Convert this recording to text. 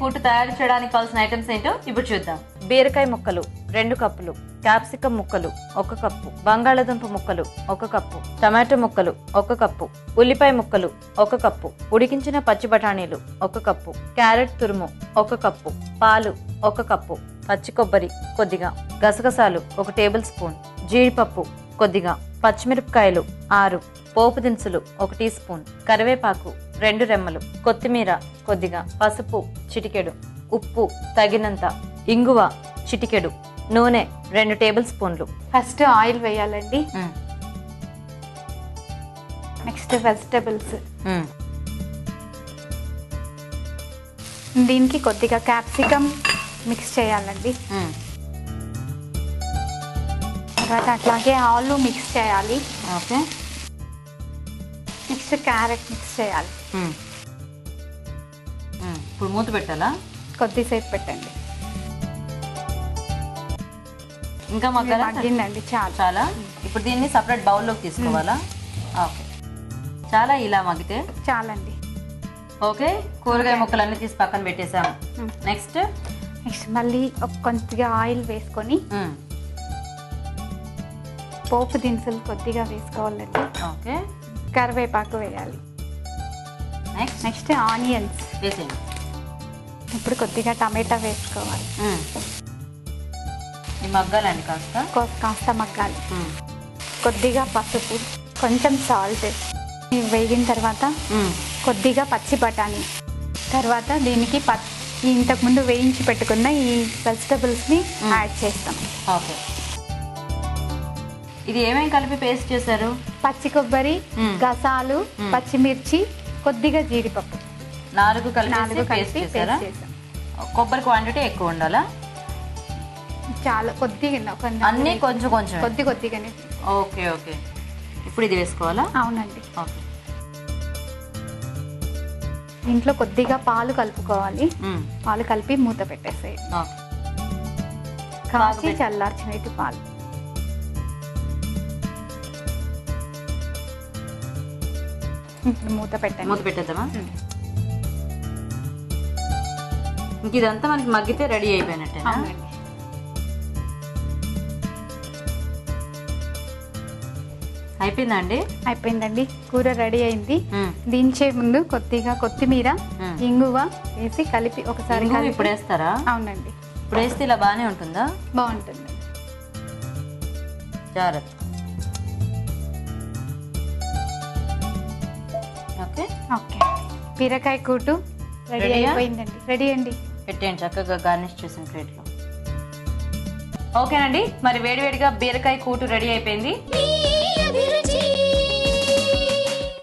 కూటు తయారు చేయడానికి కావాల్సిన ఐటమ్స్ ఏంటో ఇప్పుడు చూద్దాం. బీరకాయ ముక్కలు 2 కప్పులు, క్యాప్సికం ముక్కలు 1 కప్పు, బంగాళాదుంప ముక్కలు 1 కప్పు, టమాటో ముక్కలు 1 కప్పు, ఉల్లిపాయ ముక్కలు 1 కప్పు, ఉడికించిన పచ్చి బఠానీలు 1 కప్పు, క్యారెట్ తురుము 1 కప్పు, పాలు 1 కప్పు, పచ్చి కొబ్బరి కొద్దిగా, గసగసాలు 1 టేబుల్ స్పూన్, జీడిపప్పు కొద్దిగా, పచ్చిమిరపకాయలు 6, పోపు దినుసులు 1 టీ స్పూన్, కరివేపాకు 2 రెమ్మలు, కొత్తిమీర కొద్దిగా, పసుపు చిటికెడు, ఉప్పు తగినంత, ఇంగువ చిటికెడు, నూనె 2 టేబుల్ స్పూన్లు. ఫస్ట్ ఆయిల్ వేయాలండి. Next vegetables. దీనికి కొద్దిగా క్యాప్సికమ్ మిక్స్ చేయాలండి. తర్వాత అట్లాగే ఆలు మిక్స్ చేయాలి. ఓకే. నెక్స్ట్ క్యారెట్ మిక్స్ చేయాలి. ఇప్పుడు మూత పెట్టాలా? కొద్దిసేపు పెట్టండి. ఇంకా మగ్గిందండి. చాలా. ఇప్పుడు దీన్ని సపరేట్ బౌల్లోకి తీసుకోవాలా? ఓకే. చాలా ఇలా మగ్గితే చాలండి. ఓకే. కూరగాయ ముక్కలన్నీ తీసి పక్కన పెట్టేసాము. నెక్స్ట్ మళ్ళీ కొద్దిగా ఆయిల్ వేసుకొని పోపు దినుసులు కొద్దిగా వేసుకోవాలండి. ఓకే. కరివేపాకు వేయాలి. నెక్స్ట్ ఆనియన్స్ వేసేయండి. ఇప్పుడు కొద్దిగా టమాటా వేసుకోవాలి. మగ్గాలండి కాస్త మగ్గాలి. కొద్దిగా పసుపు, కొంచెం సాల్ట్ వేగిన తర్వాత కొద్దిగా పచ్చి బఠానీ, తర్వాత దీనికి ఇంతకుముందు వేయించి పెట్టుకున్న ఈ వెజిటబుల్స్ని యాడ్ చేస్తాం. ఓకే. ఇది ఏమేమి కలిపి పేస్ట్ చేశారు? పచ్చి కొబ్బరి, గసాలు, పచ్చిమిర్చి, కొద్దిగా జీడిపప్పు 4 కలిపి పేస్ట్ చేశారా? కొబ్బరి క్వాంటిటీ ఎక్కువ ఉండాలా? చాలా కొద్దిగా, అన్నీ కొంచెం కొంచెం కొద్దిగానే. ఓకే. ఓకే. ఇప్పుడు ఇది వేసుకోవాలా? అవునండి. ఓకే. ఇంట్లో కొద్దిగా పాలు కలుపుకోవాలి. పాలు కలిపి మూత పెట్టేసేయి. కాచి చల్లార్చినట్టు పాలు. మూత పెట్టండి. మూత పెట్టేద్దామా? ఇంక ఇదంతా మనకి మగ్గితే రెడీ అయిపోయినట్టే. అయిపోయిందండి. అయిపోయిందండి. కూర రెడీ అయింది. దించే ముందు కొద్దిగా కొత్తిమీర, ఇంగువ వేసి కలిపి ఒకసారి. ఇప్పుడు వేస్తారా? అవునండి. ఇప్పుడు వేస్తే ఇలా బాగానే ఉంటుందా? బాగుంటుంది. జాగ్రత్త. ఓకే. ఓకే. బీరకాయ కూటు రెడీ అయిపోయిందండి. రెడీ అండి. పెట్టేయండి చక్కగా గార్నిష్ చేసిన ప్లేట్లో. ఓకేనండి. మరి వేడివేడిగా బీరకాయ కూటు రెడీ అయిపోయింది.